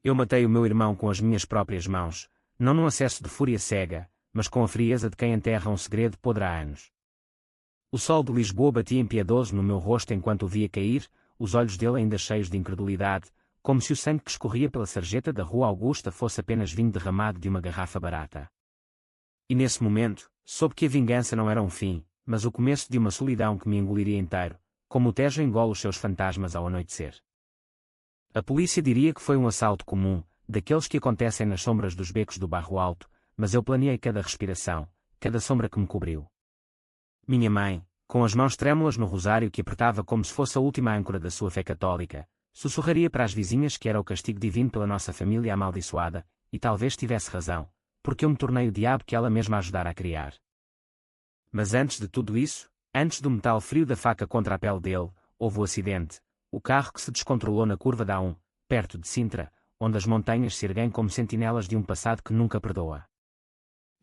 Eu matei o meu irmão com as minhas próprias mãos, não num acesso de fúria cega, mas com a frieza de quem enterra um segredo podre há anos. O sol de Lisboa batia impiedoso no meu rosto enquanto o via cair, os olhos dele ainda cheios de incredulidade, como se o sangue que escorria pela sarjeta da Rua Augusta fosse apenas vinho derramado de uma garrafa barata. E nesse momento, soube que a vingança não era um fim, mas o começo de uma solidão que me engoliria inteiro, como o Tejo engole os seus fantasmas ao anoitecer. A polícia diria que foi um assalto comum, daqueles que acontecem nas sombras dos becos do Barro Alto, mas eu planeei cada respiração, cada sombra que me cobriu. Minha mãe, com as mãos trêmulas no rosário que apertava como se fosse a última âncora da sua fé católica, sussurraria para as vizinhas que era o castigo divino pela nossa família amaldiçoada, e talvez tivesse razão, porque eu me tornei o diabo que ela mesma ajudara a criar. Mas antes de tudo isso, antes do metal frio da faca contra a pele dele, houve o acidente, o carro que se descontrolou na curva da A1, perto de Sintra, onde as montanhas se erguem como sentinelas de um passado que nunca perdoa.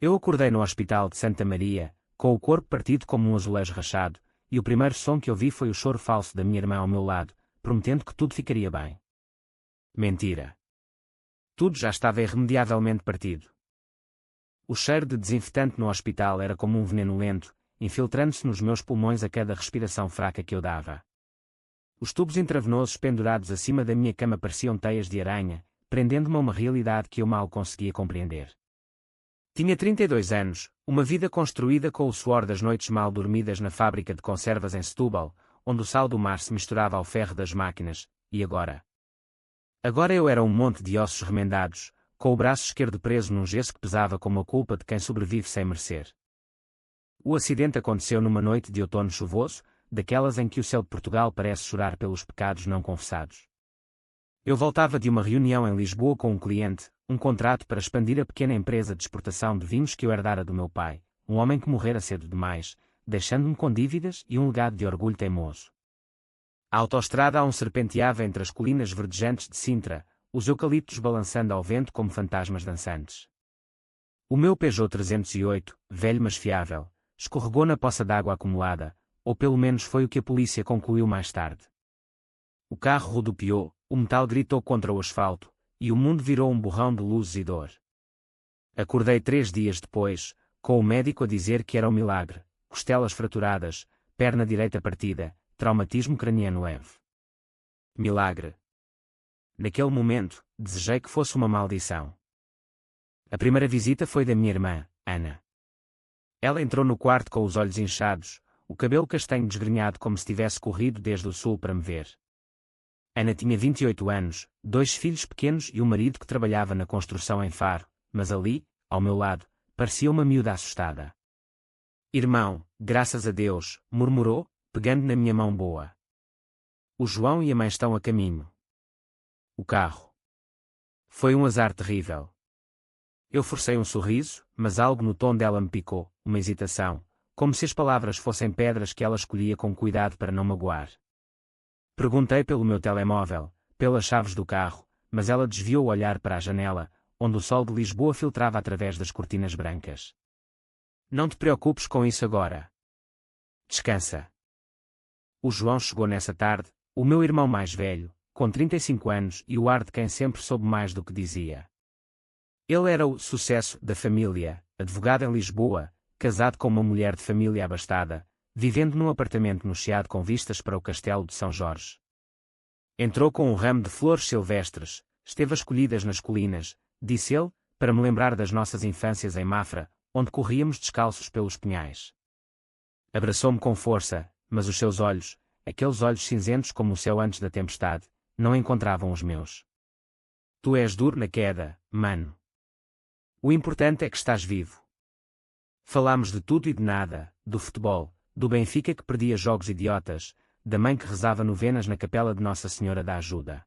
Eu acordei no hospital de Santa Maria, com o corpo partido como um azulejo rachado, e o primeiro som que ouvi foi o choro falso da minha irmã ao meu lado, prometendo que tudo ficaria bem. Mentira. Tudo já estava irremediavelmente partido. O cheiro de desinfetante no hospital era como um veneno lento, infiltrando-se nos meus pulmões a cada respiração fraca que eu dava. Os tubos intravenosos pendurados acima da minha cama pareciam teias de aranha, prendendo-me a uma realidade que eu mal conseguia compreender. Tinha 32 anos, uma vida construída com o suor das noites mal dormidas na fábrica de conservas em Setúbal, onde o sal do mar se misturava ao ferro das máquinas, e agora? Agora eu era um monte de ossos remendados, com o braço esquerdo preso num gesso que pesava como a culpa de quem sobrevive sem merecer. O acidente aconteceu numa noite de outono chuvoso, daquelas em que o céu de Portugal parece chorar pelos pecados não confessados. Eu voltava de uma reunião em Lisboa com um cliente, um contrato para expandir a pequena empresa de exportação de vinhos que eu herdara do meu pai, um homem que morrera cedo demais, deixando-me com dívidas e um legado de orgulho teimoso. A autoestrada A1 serpenteava entre as colinas verdejantes de Sintra, os eucaliptos balançando ao vento como fantasmas dançantes. O meu Peugeot 308, velho mas fiável, escorregou na poça d'água acumulada, ou pelo menos foi o que a polícia concluiu mais tarde. O carro rodopiou, o metal gritou contra o asfalto, e o mundo virou um borrão de luzes e dor. Acordei 3 dias depois, com o médico a dizer que era um milagre, costelas fraturadas, perna direita partida, traumatismo craniano leve. Milagre. Naquele momento, desejei que fosse uma maldição. A primeira visita foi da minha irmã, Ana. Ela entrou no quarto com os olhos inchados, o cabelo castanho desgrenhado como se tivesse corrido desde o sul para me ver. Ana tinha 28 anos, 2 filhos pequenos e um marido que trabalhava na construção em Faro, mas ali, ao meu lado, parecia uma miúda assustada. Irmão, graças a Deus, murmurou, pegando na minha mão boa. O João e a mãe estão a caminho. O carro. Foi um azar terrível. Eu forcei um sorriso, mas algo no tom dela me picou, uma hesitação, como se as palavras fossem pedras que ela escolhia com cuidado para não magoar. Perguntei pelo meu telemóvel, pelas chaves do carro, mas ela desviou o olhar para a janela, onde o sol de Lisboa filtrava através das cortinas brancas. Não te preocupes com isso agora. Descansa. O João chegou nessa tarde, o meu irmão mais velho, com 35 anos e o ar de quem sempre soube mais do que dizia. Ele era o sucesso da família, advogado em Lisboa, casado com uma mulher de família abastada, vivendo num apartamento no Chiado com vistas para o Castelo de São Jorge. Entrou com um ramo de flores silvestres, esteve escolhidas nas colinas, disse ele, para me lembrar das nossas infâncias em Mafra, onde corríamos descalços pelos pinhais. Abraçou-me com força, mas os seus olhos, aqueles olhos cinzentos como o céu antes da tempestade, não encontravam os meus. Tu és duro na queda, mano. O importante é que estás vivo. Falámos de tudo e de nada, do futebol, do Benfica que perdia jogos idiotas, da mãe que rezava novenas na capela de Nossa Senhora da Ajuda.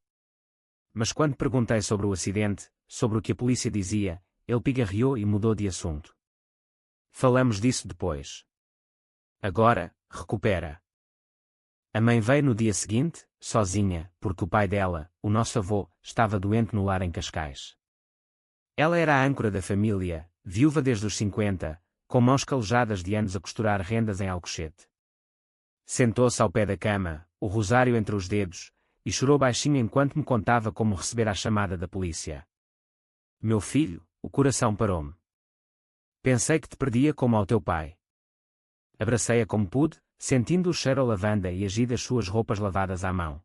Mas quando perguntei sobre o acidente, sobre o que a polícia dizia, ele pigarreou e mudou de assunto. Falamos disso depois. Agora, recupera. A mãe veio no dia seguinte, sozinha, porque o pai dela, o nosso avô, estava doente no lar em Cascais. Ela era a âncora da família, viúva desde os 50, com mãos calejadas de anos a costurar rendas em Alcochete. Sentou-se ao pé da cama, o rosário entre os dedos, e chorou baixinho enquanto me contava como recebera a chamada da polícia. Meu filho, o coração parou-me. Pensei que te perdia como ao teu pai. Abracei-a como pude, sentindo o cheiro a lavanda e agir das suas roupas lavadas à mão.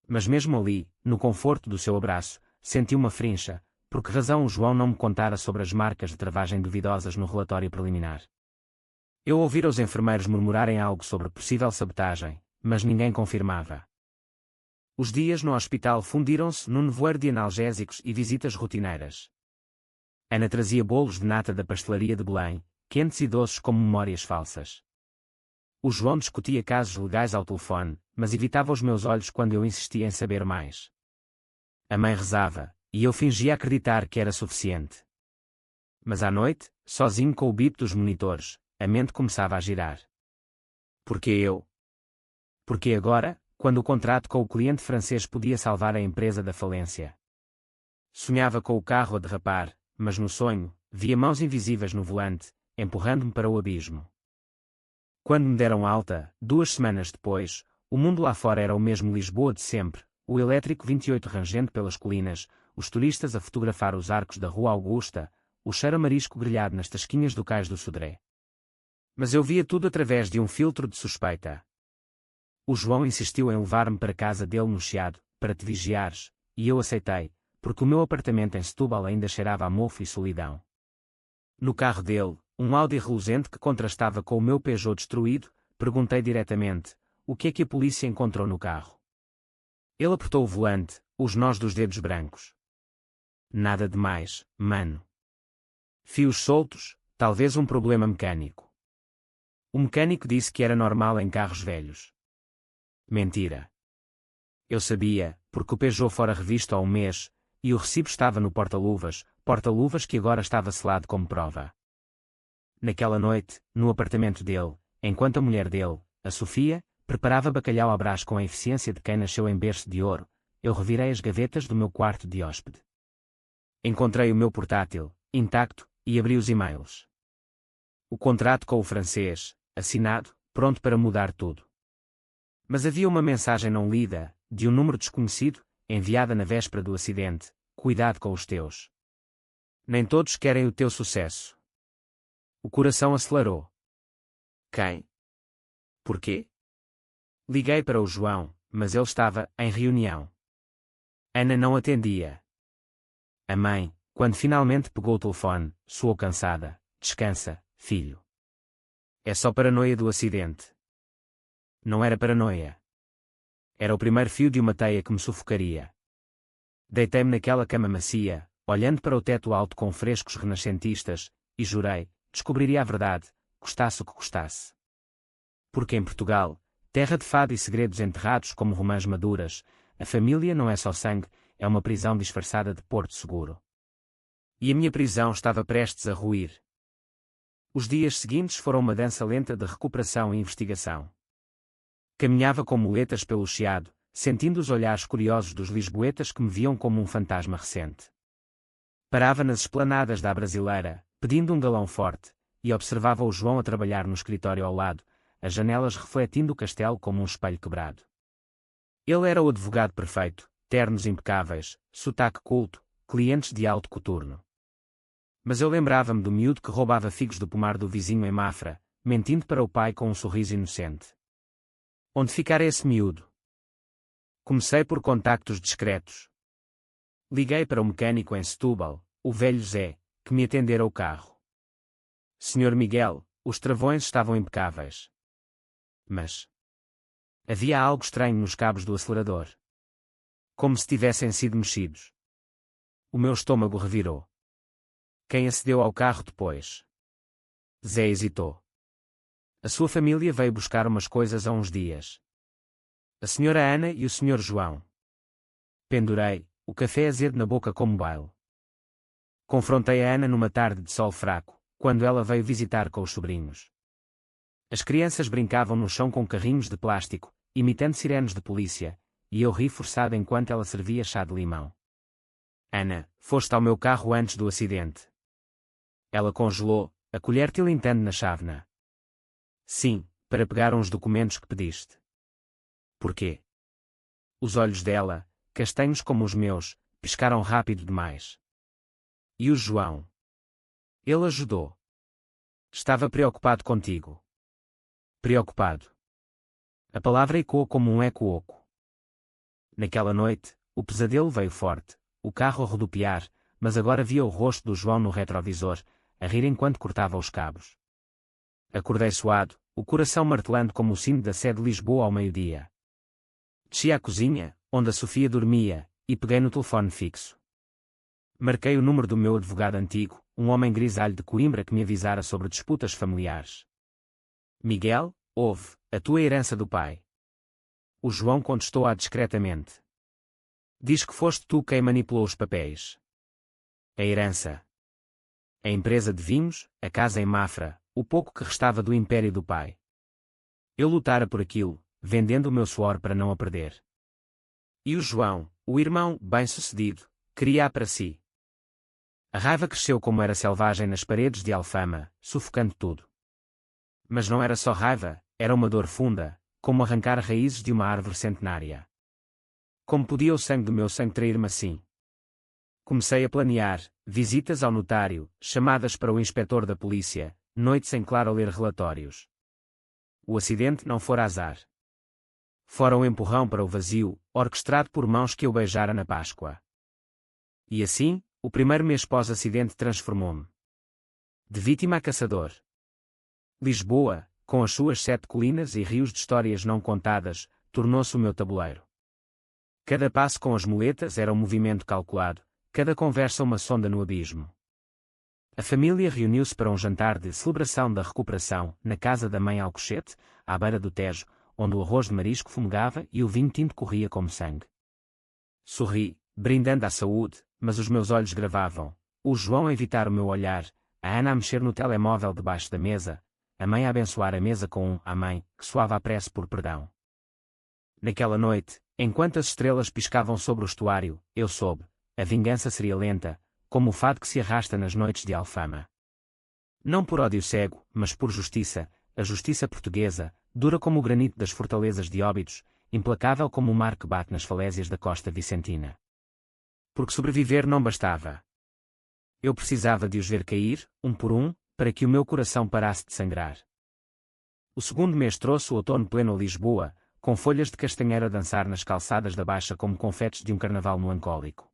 Mas mesmo ali, no conforto do seu abraço, senti uma frincha, por que razão o João não me contara sobre as marcas de travagem duvidosas no relatório preliminar. Eu ouvira os enfermeiros murmurarem algo sobre possível sabotagem, mas ninguém confirmava. Os dias no hospital fundiram-se num nevoeiro de analgésicos e visitas rotineiras. Ana trazia bolos de nata da pastelaria de Belém, quentes e doces como memórias falsas. O João discutia casos legais ao telefone, mas evitava os meus olhos quando eu insistia em saber mais. A mãe rezava, e eu fingia acreditar que era suficiente. Mas à noite, sozinho com o bip dos monitores, a mente começava a girar. Porquê eu? Porque agora, quando o contrato com o cliente francês podia salvar a empresa da falência? Sonhava com o carro a derrapar, mas no sonho, via mãos invisíveis no volante, empurrando-me para o abismo. Quando me deram alta, 2 semanas depois, o mundo lá fora era o mesmo Lisboa de sempre, o elétrico 28 rangendo pelas colinas, os turistas a fotografar os arcos da Rua Augusta, o cheiro a marisco grelhado nas tasquinhas do cais do Sodré. Mas eu via tudo através de um filtro de suspeita. O João insistiu em levar-me para casa dele no Chiado, para te vigiares, e eu aceitei, porque o meu apartamento em Setúbal ainda cheirava a mofo e solidão. No carro dele, um Audi reluzente que contrastava com o meu Peugeot destruído, perguntei diretamente, o que é que a polícia encontrou no carro? Ele apertou o volante, os nós dos dedos brancos. Nada demais, mano. Fios soltos, talvez um problema mecânico. O mecânico disse que era normal em carros velhos. Mentira. Eu sabia, porque o Peugeot fora revisto há um mês, e o recibo estava no porta-luvas que agora estava selado como prova. Naquela noite, no apartamento dele, enquanto a mulher dele, a Sofia, preparava bacalhau à brás com a eficiência de quem nasceu em berço de ouro, eu revirei as gavetas do meu quarto de hóspede. Encontrei o meu portátil, intacto, e abri os e-mails. O contrato com o francês, assinado, pronto para mudar tudo. Mas havia uma mensagem não lida, de um número desconhecido, enviada na véspera do acidente: cuidado com os teus. Nem todos querem o teu sucesso. O coração acelerou. Quem? Porquê? Liguei para o João, mas ele estava em reunião. Ana não atendia. A mãe, quando finalmente pegou o telefone, soou cansada. Descansa, filho. É só paranoia do acidente. Não era paranoia. Era o primeiro fio de uma teia que me sufocaria. Deitei-me naquela cama macia, olhando para o teto alto com frescos renascentistas, e jurei, descobriria a verdade, custasse o que custasse. Porque em Portugal, terra de fado e segredos enterrados como romãs maduras, a família não é só sangue, é uma prisão disfarçada de porto seguro. E a minha prisão estava prestes a ruir. Os dias seguintes foram uma dança lenta de recuperação e investigação. Caminhava com muletas pelo Chiado, sentindo os olhares curiosos dos lisboetas que me viam como um fantasma recente. Parava nas esplanadas da Brasileira, pedindo um galão forte, e observava o João a trabalhar no escritório ao lado, as janelas refletindo o castelo como um espelho quebrado. Ele era o advogado perfeito, ternos impecáveis, sotaque culto, clientes de alto coturno. Mas eu lembrava-me do miúdo que roubava figos do pomar do vizinho em Mafra, mentindo para o pai com um sorriso inocente. Onde ficara esse miúdo? Comecei por contactos discretos. Liguei para o mecânico em Setúbal, o velho Zé, que me atendera o carro. Senhor Miguel, os travões estavam impecáveis. Mas havia algo estranho nos cabos do acelerador. Como se tivessem sido mexidos. O meu estômago revirou. Quem acedeu ao carro depois? Zé hesitou. A sua família veio buscar umas coisas há uns dias. A senhora Ana e o senhor João. Pendurei, o café azedo na boca como baile. Confrontei a Ana numa tarde de sol fraco, quando ela veio visitar com os sobrinhos. As crianças brincavam no chão com carrinhos de plástico, imitando sirenes de polícia, e eu ri forçado enquanto ela servia chá de limão. Ana, foste ao meu carro antes do acidente. Ela congelou, a colher tilintando na chávena. Sim, para pegar uns documentos que pediste. Porquê? Os olhos dela, castanhos como os meus, piscaram rápido demais. E o João? Ele ajudou. Estava preocupado contigo. Preocupado. A palavra ecoou como um eco oco. Naquela noite, o pesadelo veio forte, o carro a rodopiar, mas agora via o rosto do João no retrovisor, a rir enquanto cortava os cabos. Acordei suado, o coração martelando como o sino da Sé de Lisboa ao meio-dia. Desci à cozinha, onde a Sofia dormia, e peguei no telefone fixo. Marquei o número do meu advogado antigo, um homem grisalho de Coimbra que me avisara sobre disputas familiares. Miguel, ouve, a tua herança do pai. O João contestou-a discretamente. Diz que foste tu quem manipulou os papéis. A herança. A empresa de vinhos, a casa em Mafra, o pouco que restava do império do pai. Eu lutara por aquilo, vendendo o meu suor para não a perder. E o João, o irmão, bem-sucedido, queria-a para si. A raiva cresceu como era selvagem nas paredes de Alfama, sufocando tudo. Mas não era só raiva, era uma dor funda, como arrancar raízes de uma árvore centenária. Como podia o sangue do meu sangue trair-me assim? Comecei a planear, visitas ao notário, chamadas para o inspetor da polícia, noites em claro a ler relatórios. O acidente não fora azar. Fora um empurrão para o vazio, orquestrado por mãos que eu beijara na Páscoa. E assim, o primeiro mês pós-acidente transformou-me de vítima a caçador. Lisboa, com as suas 7 colinas e rios de histórias não contadas, tornou-se o meu tabuleiro. Cada passo com as muletas era um movimento calculado, cada conversa uma sonda no abismo. A família reuniu-se para um jantar de celebração da recuperação, na casa da mãe Alcochete, à beira do Tejo, onde o arroz de marisco fumegava e o vinho tinto corria como sangue. Sorri, brindando à saúde, mas os meus olhos gravavam, o João a evitar o meu olhar, a Ana a mexer no telemóvel debaixo da mesa, a mãe a abençoar a mesa com um amém, que soava a prece por perdão. Naquela noite, enquanto as estrelas piscavam sobre o estuário, eu soube, a vingança seria lenta, como o fado que se arrasta nas noites de Alfama. Não por ódio cego, mas por justiça, a justiça portuguesa, dura como o granito das fortalezas de Óbidos, implacável como o mar que bate nas falésias da costa vicentina. Porque sobreviver não bastava. Eu precisava de os ver cair, um por um, para que o meu coração parasse de sangrar. O segundo mês trouxe o outono pleno a Lisboa, com folhas de castanheira a dançar nas calçadas da Baixa como confetes de um carnaval melancólico.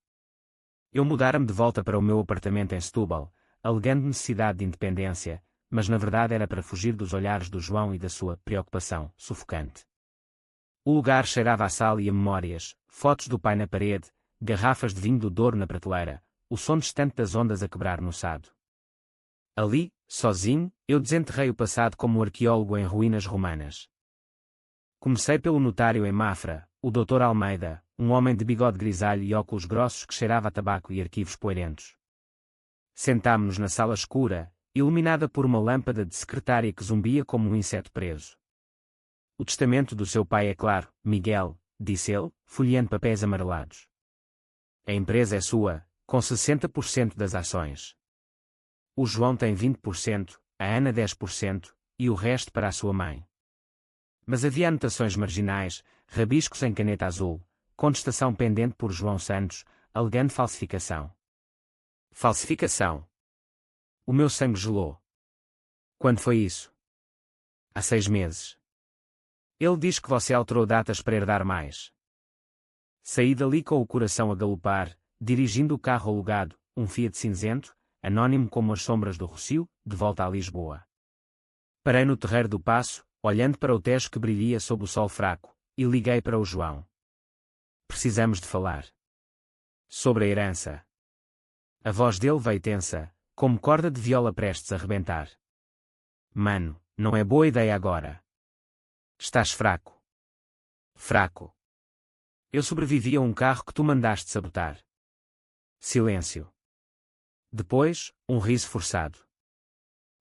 Eu mudara-me de volta para o meu apartamento em Setúbal, alegando necessidade de independência, mas na verdade era para fugir dos olhares do João e da sua preocupação sufocante. O lugar cheirava a sal e a memórias, fotos do pai na parede, garrafas de vinho do Douro na prateleira, o som distante das ondas a quebrar no sado. Ali, sozinho, eu desenterrei o passado como um arqueólogo em ruínas romanas. Comecei pelo notário em Mafra, o Dr. Almeida, um homem de bigode grisalho e óculos grossos que cheirava a tabaco e arquivos poeirentos. Sentámo-nos na sala escura, iluminada por uma lâmpada de secretária que zumbia como um inseto preso. O testamento do seu pai é claro, Miguel, disse ele, folheando papéis amarelados. A empresa é sua, com 60% das ações. O João tem 20%, a Ana 10%, e o resto para a sua mãe. Mas havia anotações marginais, rabiscos em caneta azul, contestação pendente por João Santos, alegando falsificação. Falsificação. O meu sangue gelou. Quando foi isso? Há 6 meses. Ele diz que você alterou datas para herdar mais. Saí dali com o coração a galopar, dirigindo o carro alugado, um Fiat cinzento, anónimo como as sombras do Rossio, de volta a Lisboa. Parei no terreiro do Paço, olhando para o Tejo que brilhia sob o sol fraco, e liguei para o João. Precisamos de falar. Sobre a herança. A voz dele veio tensa, como corda de viola prestes a rebentar. Mano, não é boa ideia agora. Estás fraco. Fraco. Eu sobrevivi a um carro que tu mandaste sabotar. Silêncio. Depois, um riso forçado.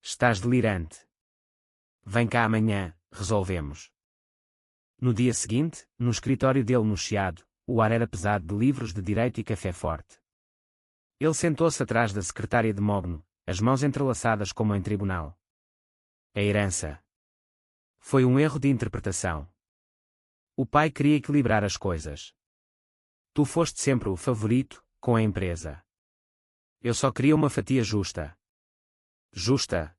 Estás delirante. Vem cá amanhã, resolvemos. No dia seguinte, no escritório dele no Chiado, o ar era pesado de livros de direito e café forte. Ele sentou-se atrás da secretária de mogno, as mãos entrelaçadas como em tribunal. A herança. Foi um erro de interpretação. O pai queria equilibrar as coisas. Tu foste sempre o favorito, com a empresa. Eu só queria uma fatia justa. Justa?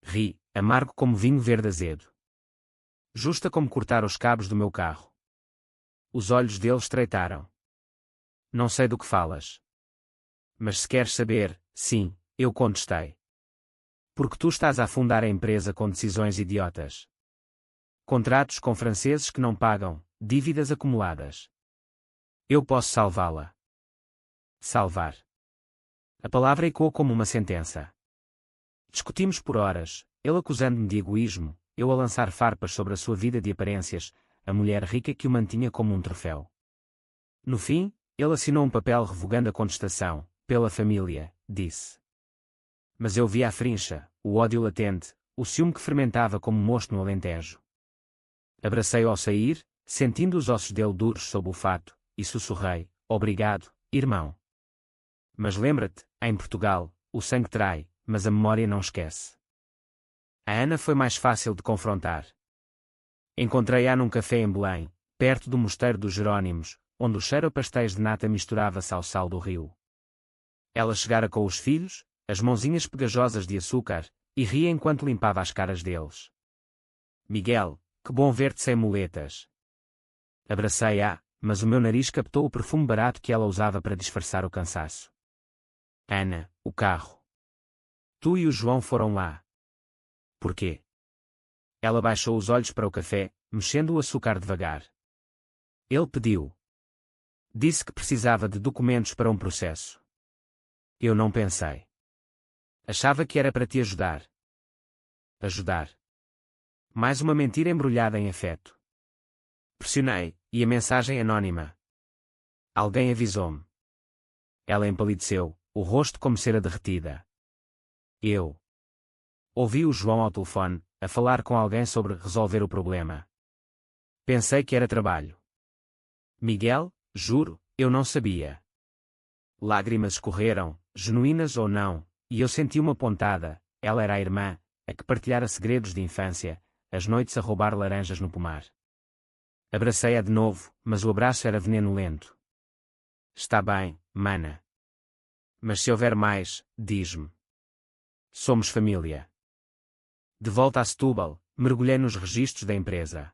Ri, amargo como vinho verde azedo. Justa como cortar os cabos do meu carro. Os olhos dele estreitaram. Não sei do que falas. Mas se queres saber, sim, eu contestei. Porque tu estás a afundar a empresa com decisões idiotas. Contratos com franceses que não pagam, dívidas acumuladas. Eu posso salvá-la. Salvar. A palavra ecoou como uma sentença. Discutimos por horas, ele acusando-me de egoísmo, eu a lançar farpas sobre a sua vida de aparências, a mulher rica que o mantinha como um troféu. No fim, ele assinou um papel revogando a contestação, pela família, disse. Mas eu via a frincha, o ódio latente, o ciúme que fermentava como mosto no Alentejo. Abracei-o ao sair, sentindo os ossos dele duros sob o fato, e sussurrei, obrigado, irmão. Mas lembra-te, em Portugal, o sangue trai, mas a memória não esquece. A Ana foi mais fácil de confrontar. Encontrei-a num café em Belém, perto do Mosteiro dos Jerónimos, onde o cheiro a pastéis de nata misturava-se ao sal do rio. Ela chegara com os filhos, as mãozinhas pegajosas de açúcar, e ria enquanto limpava as caras deles. Miguel, que bom ver-te sem muletas. Abracei-a, mas o meu nariz captou o perfume barato que ela usava para disfarçar o cansaço. Ana, o carro. Tu e o João foram lá. Por quê? Ela baixou os olhos para o café, mexendo o açúcar devagar. Ele pediu. Disse que precisava de documentos para um processo. Eu não pensei. Achava que era para te ajudar. Ajudar. Mais uma mentira embrulhada em afeto. Pressionei, e a mensagem anônima. Alguém avisou-me. Ela empalideceu, o rosto como cera derretida. Eu. Ouvi o João ao telefone, a falar com alguém sobre resolver o problema. Pensei que era trabalho. Miguel, juro, eu não sabia. Lágrimas escorreram, genuínas ou não, e eu senti uma pontada, ela era a irmã, a que partilhara segredos de infância, as noites a roubar laranjas no pomar. Abracei-a de novo, mas o abraço era veneno lento. Está bem, mana. Mas se houver mais, diz-me. Somos família. De volta a Setúbal, mergulhei nos registros da empresa.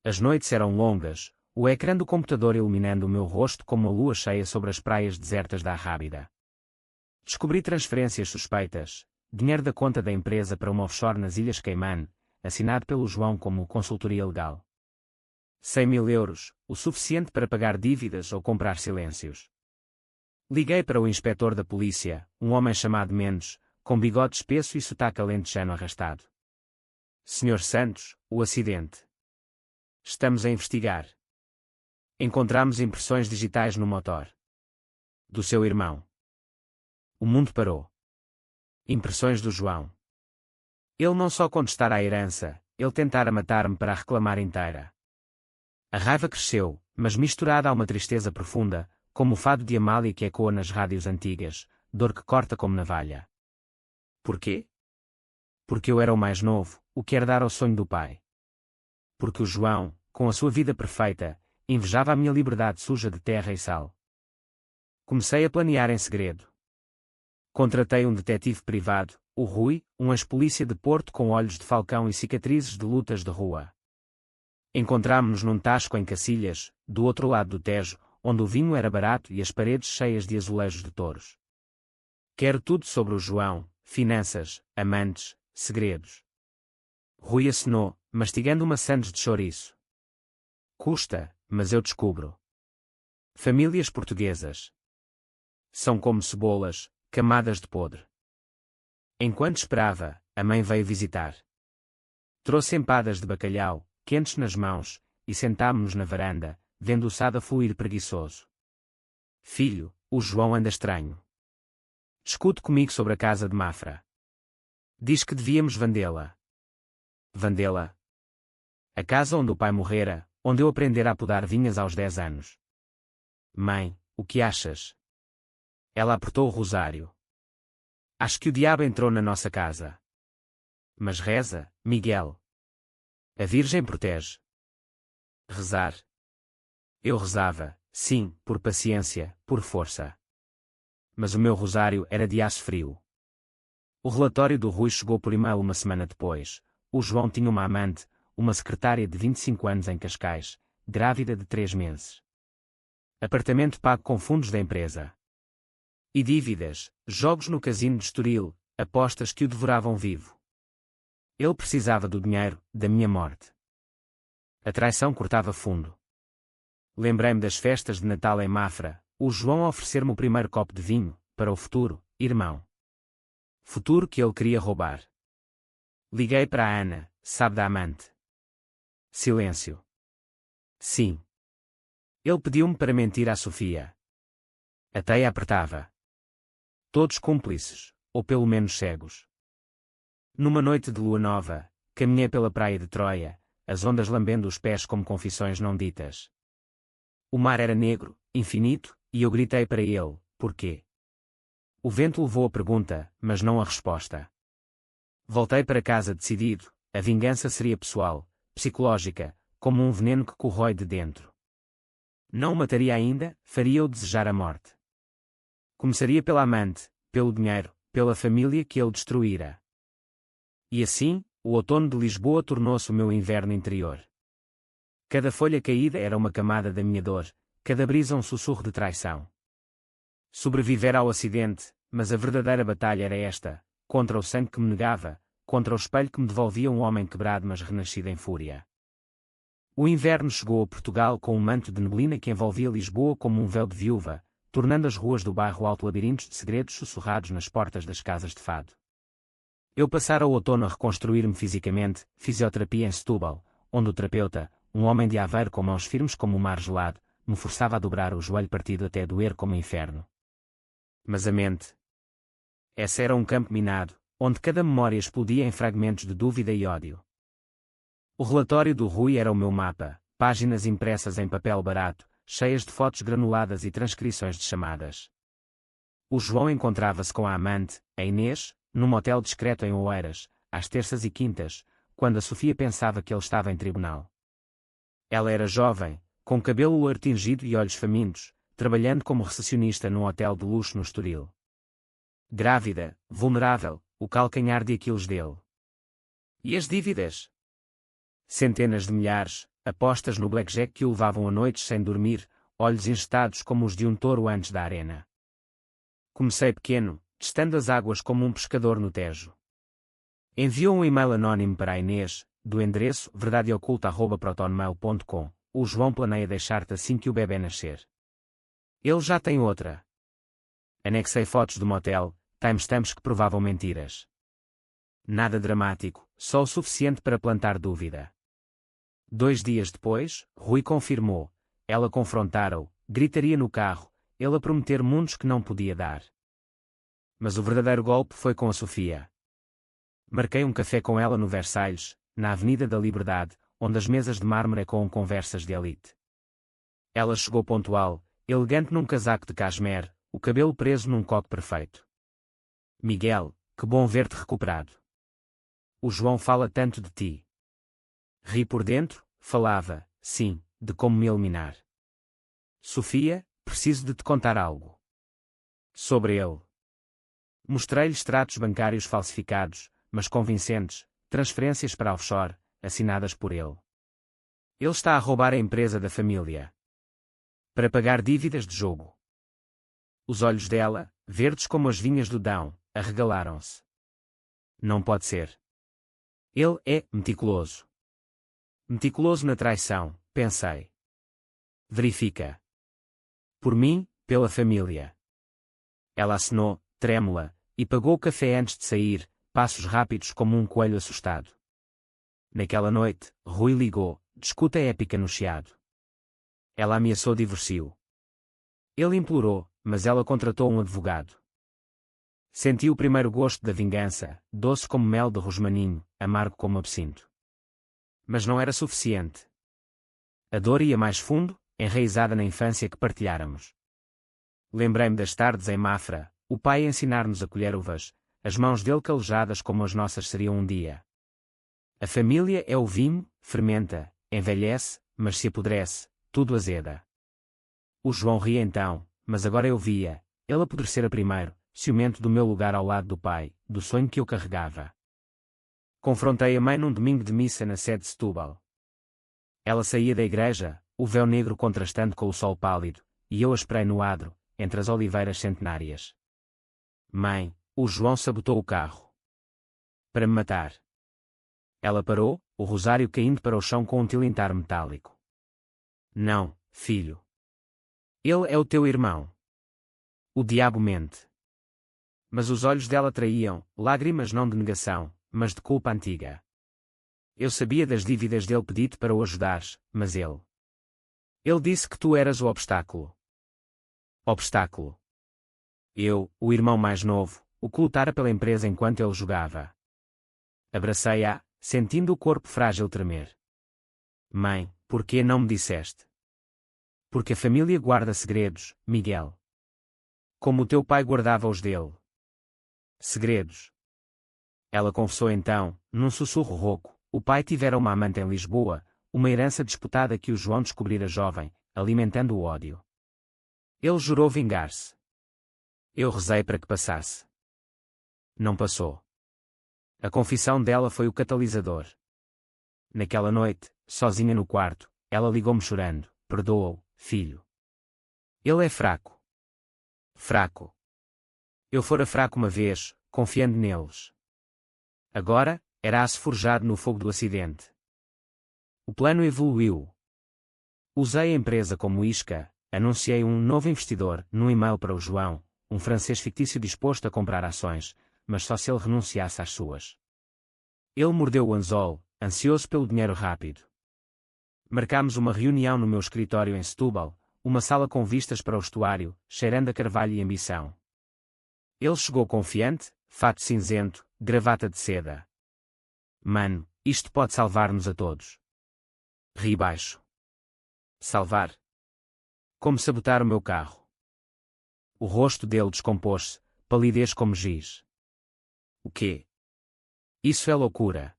As noites eram longas, o ecrã do computador iluminando o meu rosto como a lua cheia sobre as praias desertas da Arrábida. Descobri transferências suspeitas, dinheiro da conta da empresa para uma offshore nas Ilhas Caimán, assinado pelo João como consultoria legal. 100.000 euros, o suficiente para pagar dívidas ou comprar silêncios. Liguei para o inspetor da polícia, um homem chamado Mendes, com bigode espesso e sotaque alentejano arrastado. Senhor Santos, o acidente. Estamos a investigar. Encontramos impressões digitais no motor. Do seu irmão. O mundo parou. Impressões do João. Ele não só contestara a herança, ele tentara matar-me para a reclamar inteira. A raiva cresceu, mas misturada a uma tristeza profunda, como o fado de Amália que ecoa nas rádios antigas, dor que corta como navalha. Porquê? Porque eu era o mais novo, o que herdara o sonho do pai. Porque o João, com a sua vida perfeita, invejava a minha liberdade suja de terra e sal. Comecei a planear em segredo. Contratei um detetive privado, o Rui, um ex-polícia de Porto com olhos de falcão e cicatrizes de lutas de rua. Encontrámo-nos num tasco em Cacilhas, do outro lado do Tejo, onde o vinho era barato e as paredes cheias de azulejos de touros. Quero tudo sobre o João, finanças, amantes, segredos. Rui acenou, mastigando uma sandes de chouriço. Custa, mas eu descubro. Famílias portuguesas. São como cebolas, camadas de podre. Enquanto esperava, a mãe veio visitar. Trouxe empadas de bacalhau, quentes nas mãos, e sentámo-nos na varanda, vendo o Sada fluir preguiçoso. Filho, o João anda estranho. Discute comigo sobre a casa de Mafra. Diz que devíamos vendê-la. Vendê-la? A casa onde o pai morrera, onde eu aprendera a podar vinhas aos 10 anos. Mãe, o que achas? Ela apertou o rosário. Acho que o diabo entrou na nossa casa. Mas reza, Miguel. A Virgem protege. Rezar. Eu rezava, sim, por paciência, por força. Mas o meu rosário era de aço frio. O relatório do Rui chegou por e-mail uma semana depois. O João tinha uma amante, uma secretária de 25 anos em Cascais, grávida de 3 meses. Apartamento pago com fundos da empresa. E dívidas, jogos no casino de Estoril, apostas que o devoravam vivo. Ele precisava do dinheiro, da minha morte. A traição cortava fundo. Lembrei-me das festas de Natal em Mafra, o João oferecer-me o primeiro copo de vinho, para o futuro, irmão. Futuro que ele queria roubar. Liguei para a Ana, sabe da amante. Silêncio. Sim. Ele pediu-me para mentir à Sofia. A teia apertava. Todos cúmplices, ou pelo menos cegos. Numa noite de lua nova, caminhei pela praia de Troia, as ondas lambendo os pés como confissões não ditas. O mar era negro, infinito, e eu gritei para ele, porquê? O vento levou a pergunta, mas não a resposta. Voltei para casa decidido, a vingança seria pessoal, psicológica, como um veneno que corrói de dentro. Não o mataria ainda, faria-o desejar a morte. Começaria pela amante, pelo dinheiro, pela família que ele destruíra. E assim, o outono de Lisboa tornou-se o meu inverno interior. Cada folha caída era uma camada da minha dor, cada brisa um sussurro de traição. Sobrevivera ao acidente, mas a verdadeira batalha era esta, contra o sangue que me negava, contra o espelho que me devolvia um homem quebrado mas renascido em fúria. O inverno chegou a Portugal com um manto de neblina que envolvia Lisboa como um véu de viúva, tornando as ruas do bairro alto labirintos de segredos sussurrados nas portas das casas de fado. Eu passara o outono a reconstruir-me fisicamente, fisioterapia em Setúbal, onde o terapeuta, um homem de Aveiro com mãos firmes como o mar gelado, me forçava a dobrar o joelho partido até doer como o inferno. Mas a mente. Essa era um campo minado, onde cada memória explodia em fragmentos de dúvida e ódio. O relatório do Rui era o meu mapa, páginas impressas em papel barato, cheias de fotos granuladas e transcrições de chamadas. O João encontrava-se com a amante, a Inês, num motel discreto em Oeiras, às terças e quintas, quando a Sofia pensava que ele estava em tribunal. Ela era jovem, com cabelo loiro tingido e olhos famintos, trabalhando como recepcionista num hotel de luxo no Estoril. Grávida, vulnerável, o calcanhar de Aquiles dele. E as dívidas? Centenas de milhares, apostas no blackjack que o levavam a noites sem dormir, olhos ingestados como os de um touro antes da arena. Comecei pequeno, testando as águas como um pescador no Tejo. Enviou um e-mail anónimo para a Inês, do endereço verdadeoculta@protonmail.com. O João planeia deixar-te assim que o bebê nascer. Ele já tem outra. Anexei fotos do motel, timestamps que provavam mentiras. Nada dramático, só o suficiente para plantar dúvida. 2 dias depois, Rui confirmou. Ela confrontara-o, gritaria no carro, ele a prometer mundos que não podia dar. Mas o verdadeiro golpe foi com a Sofia. Marquei um café com ela no Versalhes, na Avenida da Liberdade, onde as mesas de mármore ecoam conversas de elite. Ela chegou pontual, elegante num casaco de cashmere, o cabelo preso num coque perfeito. Miguel, que bom ver-te recuperado. O João fala tanto de ti. Ri por dentro, falava, sim, de como me eliminar. Sofia, preciso de te contar algo. Sobre ele. Mostrei-lhe extratos bancários falsificados, mas convincentes, transferências para offshore, assinadas por ele. Ele está a roubar a empresa da família. Para pagar dívidas de jogo. Os olhos dela, verdes como as vinhas do Dão, arregalaram-se. Não pode ser. Ele é meticuloso. Meticuloso na traição, pensei. Verifica. Por mim, pela família. Ela assinou, trêmula, e pagou o café antes de sair, passos rápidos como um coelho assustado. Naquela noite, Rui ligou, discuta épica no Chiado. Ela ameaçou divórcio. Ele implorou, mas ela contratou um advogado. Senti o primeiro gosto da vingança, doce como mel de rosmaninho, amargo como absinto. Mas não era suficiente. A dor ia mais fundo, enraizada na infância que partilháramos. Lembrei-me das tardes em Mafra, o pai a ensinar-nos a colher uvas, as mãos dele calejadas como as nossas seriam um dia. A família é o vinho, fermenta, envelhece, mas se apodrece, tudo azeda. O João ria então, mas agora eu via, ele apodrecera primeiro, ciumento do meu lugar ao lado do pai, do sonho que eu carregava. Confrontei a mãe num domingo de missa na sede de Setúbal. Ela saía da igreja, o véu negro contrastando com o sol pálido, e eu a esperei no adro, entre as oliveiras centenárias. Mãe, o João sabotou o carro. Para me matar. Ela parou, o rosário caindo para o chão com um tilintar metálico. Não, filho. Ele é o teu irmão. O diabo mente. Mas os olhos dela traíam, lágrimas não de negação, mas de culpa antiga. Eu sabia das dívidas dele pedido para o ajudares, mas ele. Ele disse que tu eras o obstáculo. Obstáculo. Eu, o irmão mais novo, o que lutara pela empresa enquanto ele jogava. Abracei-a, sentindo o corpo frágil tremer. Mãe, por que não me disseste? Porque a família guarda segredos, Miguel. Como o teu pai guardava os dele. Segredos. Ela confessou então, num sussurro rouco, o pai tivera uma amante em Lisboa, uma herança disputada que o João descobrira jovem, alimentando o ódio. Ele jurou vingar-se. Eu rezei para que passasse. Não passou. A confissão dela foi o catalisador. Naquela noite, sozinha no quarto, ela ligou-me chorando, perdoa-o, filho. Ele é fraco. Fraco. Eu fora fraco uma vez, confiando neles. Agora, era aço forjado no fogo do acidente. O plano evoluiu. Usei a empresa como isca, anunciei um novo investidor num e-mail para o João, um francês fictício disposto a comprar ações, mas só se ele renunciasse às suas. Ele mordeu o anzol, ansioso pelo dinheiro rápido. Marcámos uma reunião no meu escritório em Setúbal, uma sala com vistas para o estuário, cheirando a carvalho e ambição. Ele chegou confiante, fato cinzento, gravata de seda. Mano, isto pode salvar-nos a todos. Ri baixo. Salvar? Como sabotar o meu carro? O rosto dele descompôs-se, palidez como giz. O quê? Isso é loucura.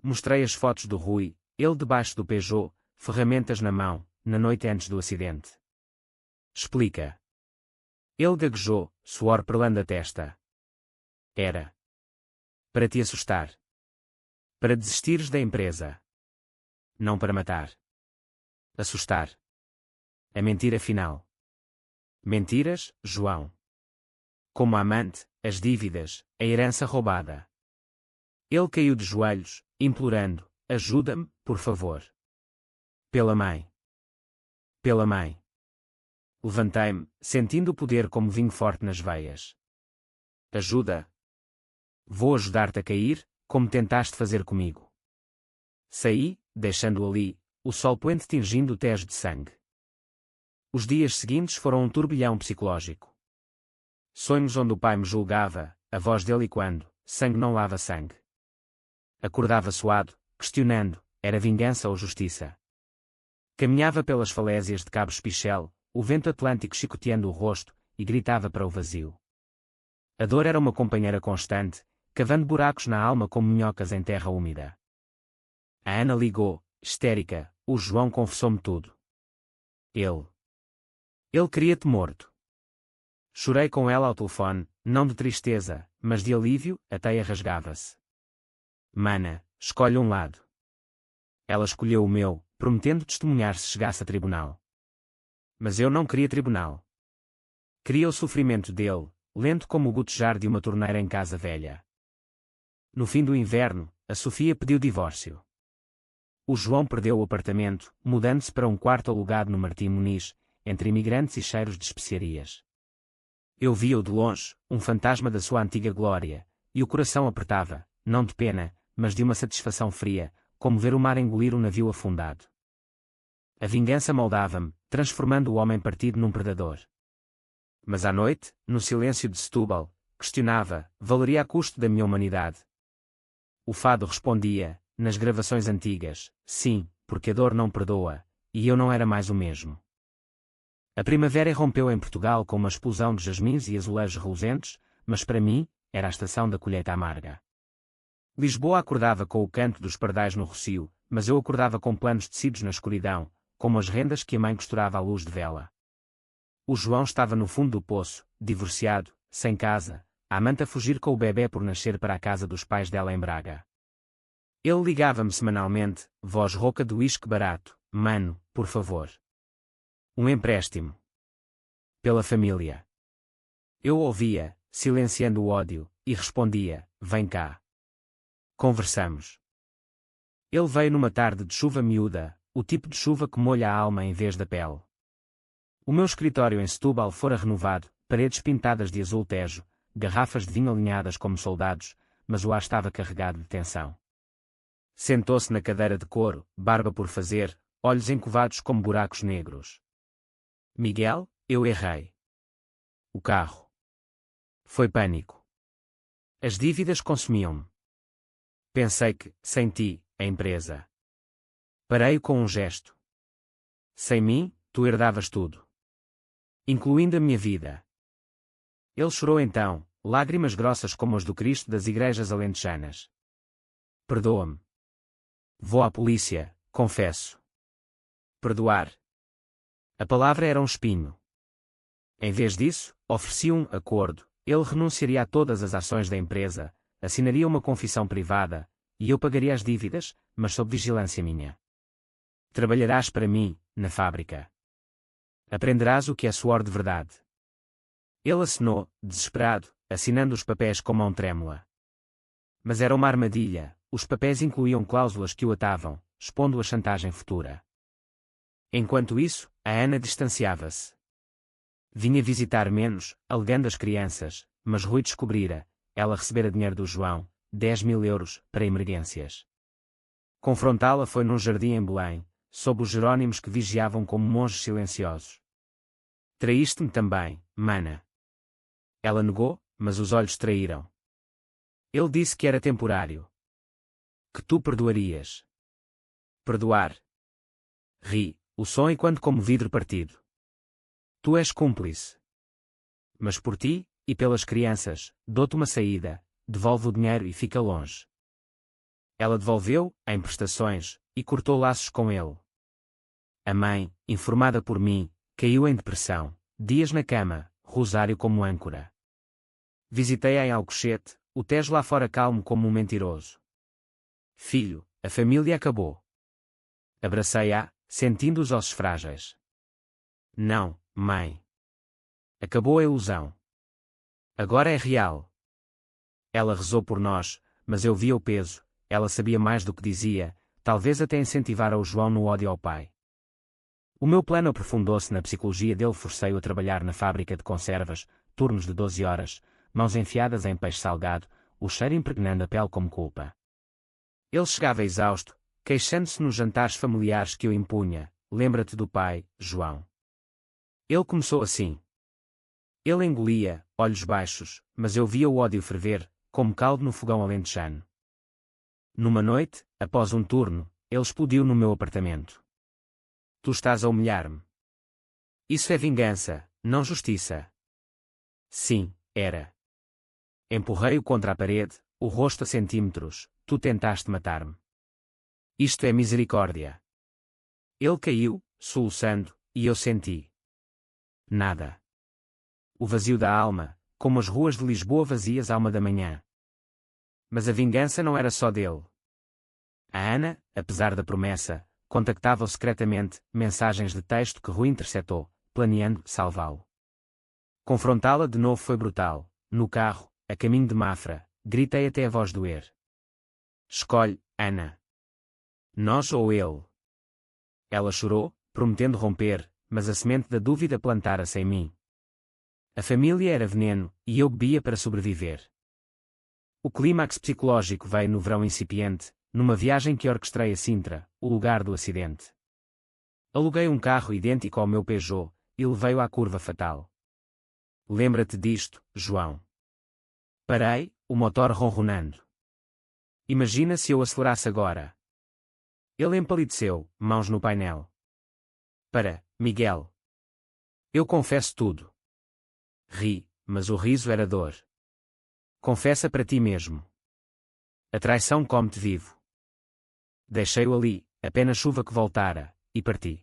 Mostrei as fotos do Rui, ele debaixo do Peugeot, ferramentas na mão, na noite antes do acidente. Explica. Ele gaguejou, suor perlando a testa. Era. Para te assustar. Para desistires da empresa. Não para matar. Assustar. A mentira final. Mentiras, João. Como a amante, as dívidas, a herança roubada. Ele caiu de joelhos, implorando, ajuda-me, por favor. Pela mãe. Pela mãe. Levantei-me, sentindo o poder como vinho forte nas veias. Ajuda. Vou ajudar-te a cair, como tentaste fazer comigo. Saí, deixando-o ali, o sol poente tingindo o tejo de sangue. Os dias seguintes foram um turbilhão psicológico. Sonhos onde o pai me julgava, a voz dele e quando, sangue não lava sangue. Acordava suado, questionando, era vingança ou justiça? Caminhava pelas falésias de Cabo Espichel, o vento atlântico chicoteando o rosto, e gritava para o vazio. A dor era uma companheira constante, cavando buracos na alma como minhocas em terra úmida. A Ana ligou, histérica, o João confessou-me tudo. Ele queria-te morto. Chorei com ela ao telefone, não de tristeza, mas de alívio, a teia rasgava-se. Mana, escolhe um lado. Ela escolheu o meu, prometendo testemunhar se chegasse a tribunal. Mas eu não queria tribunal. Queria o sofrimento dele, lento como o gotejar de uma torneira em casa velha. No fim do inverno, a Sofia pediu divórcio. O João perdeu o apartamento, mudando-se para um quarto alugado no Martim Muniz, entre imigrantes e cheiros de especiarias. Eu via-o de longe, um fantasma da sua antiga glória, e o coração apertava, não de pena, mas de uma satisfação fria, como ver o mar engolir um navio afundado. A vingança moldava-me, transformando o homem partido num predador. Mas à noite, no silêncio de Setúbal, questionava, valeria a custo da minha humanidade? O fado respondia, nas gravações antigas, sim, porque a dor não perdoa, e eu não era mais o mesmo. A primavera irrompeu em Portugal com uma explosão de jasmins e azulejos reluzentes, mas para mim, era a estação da colheita amarga. Lisboa acordava com o canto dos pardais no rocio, mas eu acordava com planos tecidos na escuridão, como as rendas que a mãe costurava à luz de vela. O João estava no fundo do poço, divorciado, sem casa, a amante a fugir com o bebé por nascer para a casa dos pais dela em Braga. Ele ligava-me semanalmente, voz rouca de uísque barato: "Mano, por favor. Um empréstimo. Pela família." Eu ouvia, silenciando o ódio, e respondia: "Vem cá. Conversamos." Ele veio numa tarde de chuva miúda, o tipo de chuva que molha a alma em vez da pele. O meu escritório em Setúbal fora renovado, paredes pintadas de azul tejo, garrafas de vinho alinhadas como soldados, mas o ar estava carregado de tensão. Sentou-se na cadeira de couro, barba por fazer, olhos encovados como buracos negros. "Miguel, eu errei. O carro. Foi pânico. As dívidas consumiam-me. Pensei que, sem ti, a empresa." Parei com um gesto. "Sem mim, tu herdavas tudo. Incluindo a minha vida." Ele chorou então, lágrimas grossas como as do Cristo das igrejas alentejanas. "Perdoa-me. Vou à polícia, confesso." Perdoar. A palavra era um espinho. Em vez disso, ofereci um acordo. Ele renunciaria a todas as ações da empresa, assinaria uma confissão privada, e eu pagaria as dívidas, mas sob vigilância minha. "Trabalharás para mim, na fábrica. Aprenderás o que é suor de verdade." Ele assinou, desesperado, assinando os papéis com mão trêmula. Mas era uma armadilha, os papéis incluíam cláusulas que o atavam, expondo a chantagem futura. Enquanto isso, a Ana distanciava-se. Vinha visitar menos, alegando as crianças, mas Rui descobrira, ela recebera dinheiro do João, 10.000 euros, para emergências. Confrontá-la foi num jardim em Belém, sob os Jerónimos que vigiavam como monges silenciosos. "Traíste-me também, mana." Ela negou, mas os olhos traíram. Ele disse que era temporário. "Que tu perdoarias." Perdoar. Ri, o som enquanto como vidro partido. "Tu és cúmplice. Mas por ti, e pelas crianças, dou-te uma saída, devolve o dinheiro e fica longe." Ela devolveu, em prestações, e cortou laços com ele. A mãe, informada por mim, caiu em depressão, dias na cama, rosário como âncora. Visitei-a em Alcochete, o Tejo lá fora calmo como um mentiroso. "Filho, a família acabou." Abracei-a, sentindo os ossos frágeis. "Não, mãe. Acabou a ilusão. Agora é real." Ela rezou por nós, mas eu via o peso, ela sabia mais do que dizia, talvez até incentivara o João no ódio ao pai. O meu plano aprofundou-se na psicologia dele. Forcei-o a trabalhar na fábrica de conservas, turnos de 12 horas, mãos enfiadas em peixe salgado, o cheiro impregnando a pele como culpa. Ele chegava exausto, queixando-se nos jantares familiares que eu impunha: "Lembra-te do pai, João." Ele começou assim. Ele engolia, olhos baixos, mas eu via o ódio ferver, como caldo no fogão alentejano. Numa noite, após um turno, ele explodiu no meu apartamento. "Tu estás a humilhar-me. Isso é vingança, não justiça." Sim, era. Empurrei-o contra a parede, o rosto a centímetros. "Tu tentaste matar-me. Isto é misericórdia." Ele caiu, soluçando, e eu senti. Nada. O vazio da alma, como as ruas de Lisboa vazias à 1 da manhã. Mas a vingança não era só dele. A Ana, apesar da promessa, contactava-o secretamente, mensagens de texto que Rui interceptou, planeando salvá-lo. Confrontá-la de novo foi brutal. No carro, a caminho de Mafra, gritei até a voz doer: "Escolhe, Ana. Nós ou ele." Ela chorou, prometendo romper, mas a semente da dúvida plantara-se em mim. A família era veneno, e eu bebia para sobreviver. O clímax psicológico veio no verão incipiente, numa viagem que orquestrei a Sintra, o lugar do acidente. Aluguei um carro idêntico ao meu Peugeot, e levei-o à curva fatal. "Lembra-te disto, João." Parei, o motor ronronando. "Imagina se eu acelerasse agora." Ele empalideceu, mãos no painel. "Para, Miguel. Eu confesso tudo." Ri, mas o riso era dor. "Confessa para ti mesmo. A traição come-te vivo." Deixei-o ali, apenas chuva que voltara, e parti.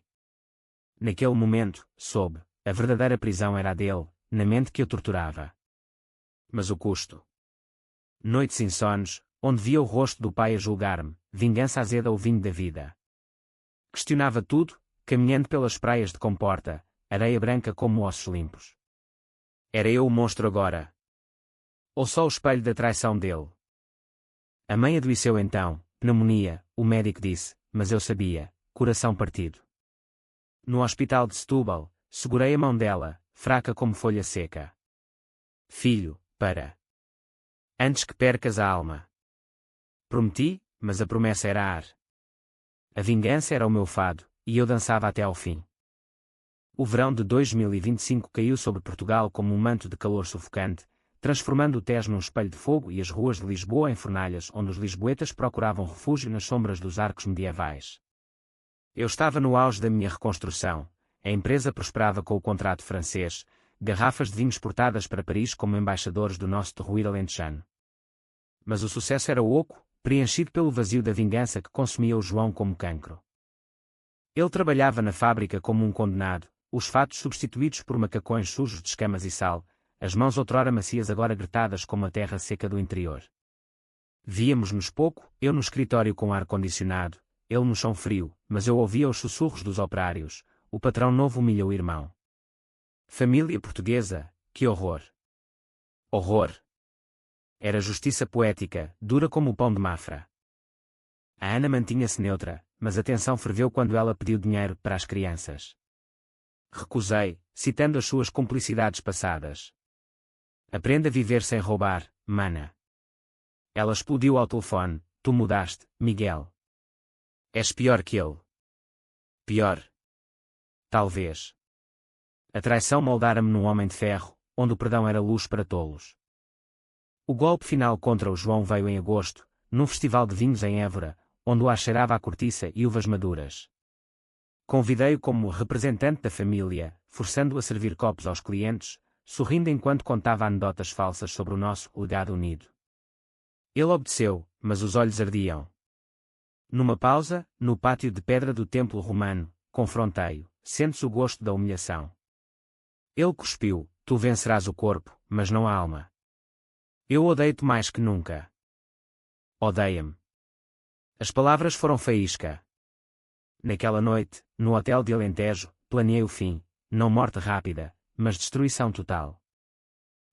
Naquele momento, soube, a verdadeira prisão era a dele, na mente que eu torturava. Mas o custo. Noites insones, onde via o rosto do pai a julgar-me, vingança azeda o vinho da vida. Questionava tudo, caminhando pelas praias de Comporta, areia branca como ossos limpos. Era eu o monstro agora? Ou só o espelho da traição dele? A mãe adoeceu então, pneumonia, o médico disse, mas eu sabia, coração partido. No hospital de Setúbal, segurei a mão dela, fraca como folha seca. Filho, para. Antes que percas a alma. Prometi, mas a promessa era ar. A vingança era o meu fado, e eu dançava até ao fim. O verão de 2025 caiu sobre Portugal como um manto de calor sufocante, transformando o Tejo num espelho de fogo e as ruas de Lisboa em fornalhas onde os lisboetas procuravam refúgio nas sombras dos arcos medievais. Eu estava no auge da minha reconstrução, a empresa prosperava com o contrato francês, garrafas de vinho exportadas para Paris como embaixadores do nosso terroir alentejano. Mas o sucesso era oco, preenchido pelo vazio da vingança que consumia o João como cancro. Ele trabalhava na fábrica como um condenado, os fatos substituídos por macacões sujos de escamas e sal, as mãos outrora macias agora gretadas como a terra seca do interior. Víamos-nos pouco, eu no escritório com ar-condicionado, ele no chão frio, mas eu ouvia os sussurros dos operários, o patrão novo humilha o irmão. Família portuguesa, que horror! Horror! Era justiça poética, dura como o pão de Mafra. A Ana mantinha-se neutra, mas a tensão ferveu quando ela pediu dinheiro para as crianças. Recusei, citando as suas cumplicidades passadas. Aprenda a viver sem roubar, mana. Ela explodiu ao telefone, tu mudaste, Miguel. És pior que ele. Pior. Talvez. A traição moldara-me num homem de ferro, onde o perdão era luz para tolos. O golpe final contra o João veio em agosto, num festival de vinhos em Évora, onde o ar cheirava a cortiça e uvas maduras. Convidei-o como representante da família, forçando-o a servir copos aos clientes, sorrindo enquanto contava anedotas falsas sobre o nosso legado unido. Ele obedeceu, mas os olhos ardiam. Numa pausa, no pátio de pedra do templo romano, confrontei-o, sentes o gosto da humilhação. Ele cuspiu, tu vencerás o corpo, mas não a alma. Eu odeio-te mais que nunca. Odeia-me. As palavras foram faísca. Naquela noite, no hotel de Alentejo, planeei o fim, não morte rápida, mas destruição total.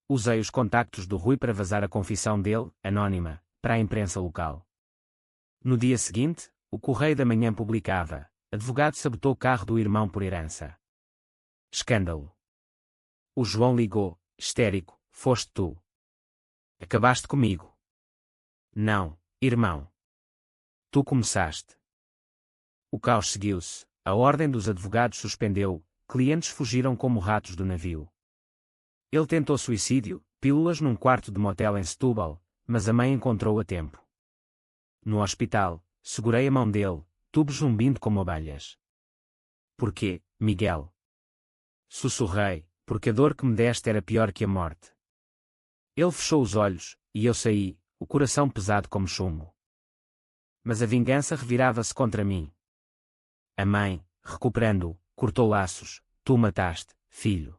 Usei os contactos do Rui para vazar a confissão dele, anônima, para a imprensa local. No dia seguinte, o Correio da Manhã publicava: advogado sabotou o carro do irmão por herança. Escândalo. O João ligou, histérico, foste tu. Acabaste comigo. Não, irmão. Tu começaste. O caos seguiu-se, a ordem dos advogados suspendeu, clientes fugiram como ratos do navio. Ele tentou suicídio, pílulas num quarto de motel em Setúbal, mas a mãe encontrou-o a tempo. No hospital, segurei a mão dele, tubos zumbindo como abelhas. Porquê, Miguel? Sussurrei, porque a dor que me deste era pior que a morte. Ele fechou os olhos, e eu saí, o coração pesado como chumbo. Mas a vingança revirava-se contra mim. A mãe, recuperando-o, cortou laços, tu o mataste, filho.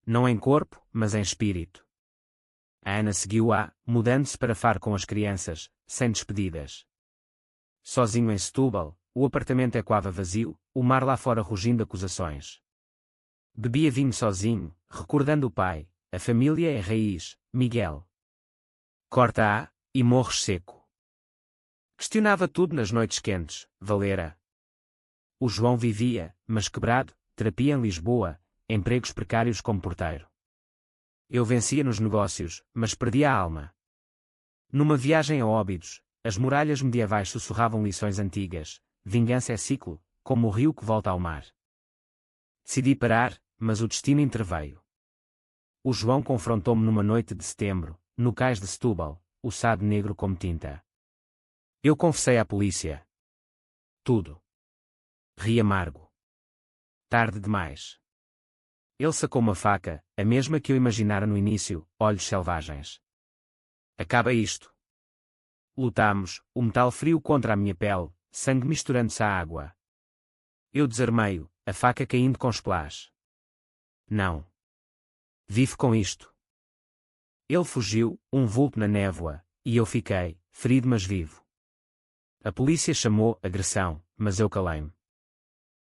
Não em corpo, mas em espírito. A Ana seguiu-a, mudando-se para Faro com as crianças, sem despedidas. Sozinho em Setúbal, o apartamento ecoava vazio, o mar lá fora rugindo acusações. Bebia vinho sozinho, recordando o pai, a família é raiz, Miguel. Corta-a, e morres seco. Questionava tudo nas noites quentes, Valera. O João vivia, mas quebrado, terapia em Lisboa, empregos precários como porteiro. Eu vencia nos negócios, mas perdia a alma. Numa viagem a Óbidos, as muralhas medievais sussurravam lições antigas, vingança é ciclo, como o rio que volta ao mar. Decidi parar, mas o destino interveio. O João confrontou-me numa noite de setembro, no cais de Setúbal, o sado negro como tinta. Eu confessei à polícia. Tudo. Ri amargo. Tarde demais. Ele sacou uma faca, a mesma que eu imaginara no início, olhos selvagens. Acaba isto. Lutámos, o metal frio contra a minha pele, sangue misturando-se à água. Eu desarmei-o, a faca caindo com splash. Não. Vive com isto. Ele fugiu, um vulto na névoa, e eu fiquei, ferido mas vivo. A polícia chamou agressão, mas eu calei-me.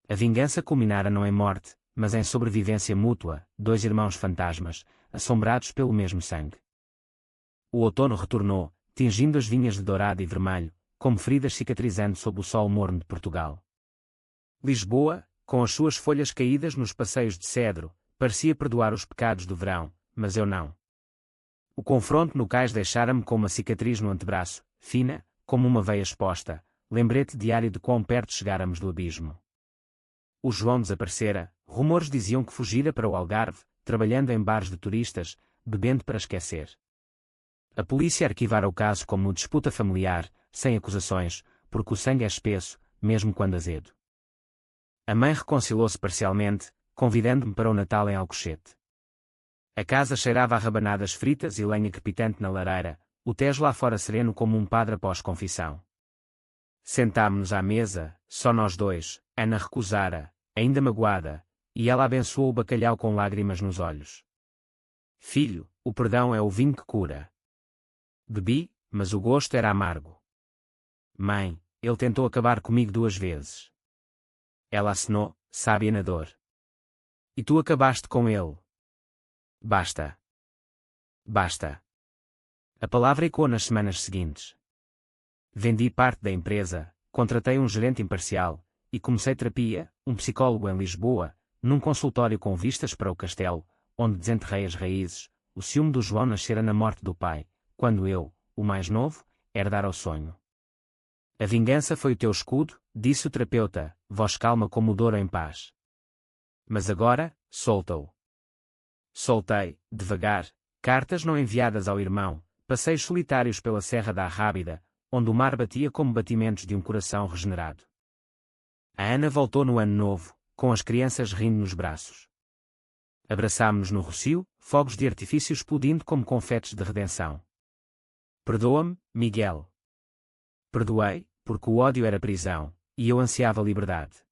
A vingança culminara não em morte, mas em sobrevivência mútua, dois irmãos fantasmas, assombrados pelo mesmo sangue. O outono retornou, tingindo as vinhas de dourado e vermelho, como feridas cicatrizando sob o sol morno de Portugal. Lisboa, com as suas folhas caídas nos passeios de cedro, parecia perdoar os pecados do verão, mas eu não. O confronto no cais deixara-me com uma cicatriz no antebraço, fina, como uma veia exposta, lembrete diário de quão perto chegáramos do abismo. O João desaparecera, rumores diziam que fugira para o Algarve, trabalhando em bares de turistas, bebendo para esquecer. A polícia arquivara o caso como disputa familiar, sem acusações, porque o sangue é espesso, mesmo quando azedo. A mãe reconciliou-se parcialmente, convidando-me para o Natal em Alcochete. A casa cheirava a rabanadas fritas e lenha crepitante na lareira, o Tejo lá fora sereno como um padre após confissão. Sentámo-nos à mesa, só nós dois, Ana recusara, ainda magoada, e ela abençoou o bacalhau com lágrimas nos olhos. Filho, o perdão é o vinho que cura. Bebi, mas o gosto era amargo. Mãe, ele tentou acabar comigo 2 vezes. Ela acenou, sábia na dor. E tu acabaste com ele. Basta. Basta. A palavra ecoou nas semanas seguintes. Vendi parte da empresa, contratei um gerente imparcial, e comecei terapia, um psicólogo em Lisboa, num consultório com vistas para o castelo, onde desenterrei as raízes. O ciúme do João nascera na morte do pai, quando eu, o mais novo, herdara o sonho. A vingança foi o teu escudo, disse o terapeuta, voz calma como o Douro em paz. Mas agora, solta-o. Soltei, devagar, cartas não enviadas ao irmão, passeios solitários pela Serra da Arrábida, onde o mar batia como batimentos de um coração regenerado. A Ana voltou no ano novo, com as crianças rindo nos braços. Abraçámo-nos no rocio, fogos de artifício explodindo como confetes de redenção. Perdoa-me, Miguel. Perdoei, porque o ódio era prisão, e eu ansiava liberdade.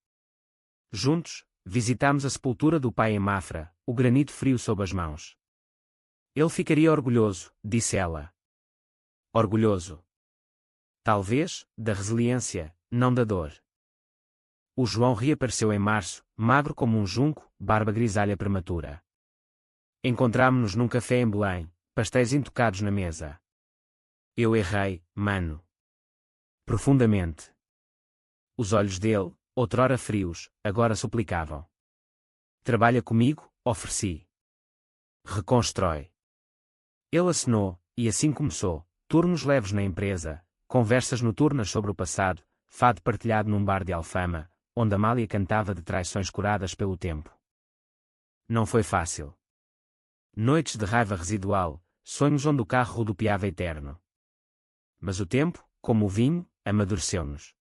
Juntos, visitámos a sepultura do pai em Mafra, o granito frio sob as mãos. Ele ficaria orgulhoso, disse ela. Orgulhoso. Talvez, da resiliência, não da dor. O João reapareceu em março, magro como um junco, barba grisalha prematura. Encontrámo-nos num café em Belém, pastéis intocados na mesa. Eu errei, mano. Profundamente. Os olhos dele, outrora frios, agora suplicavam. Trabalha comigo, ofereci. Reconstrói. Ele acenou, e assim começou, turnos leves na empresa, conversas noturnas sobre o passado, fado partilhado num bar de Alfama, onde Amália cantava de traições curadas pelo tempo. Não foi fácil. Noites de raiva residual, sonhos onde o carro rodopiava eterno. Mas o tempo, como o vinho, amadureceu-nos.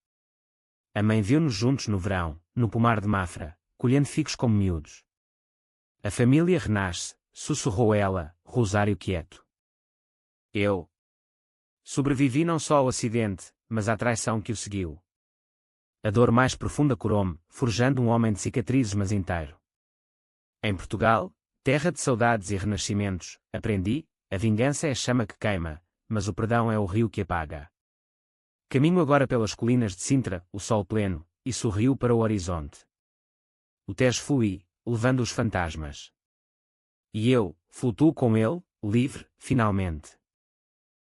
A mãe viu-nos juntos no verão, no pomar de Mafra, colhendo figos como miúdos. A família renasce, sussurrou ela, rosário quieto. Eu sobrevivi não só ao acidente, mas à traição que o seguiu. A dor mais profunda curou-me, forjando um homem de cicatrizes mas inteiro. Em Portugal, terra de saudades e renascimentos, aprendi, a vingança é a chama que queima, mas o perdão é o rio que apaga. Caminho agora pelas colinas de Sintra, o sol pleno, e sorriu para o horizonte. O Tejo flui, levando os fantasmas. E eu, flutuo com ele, livre, finalmente.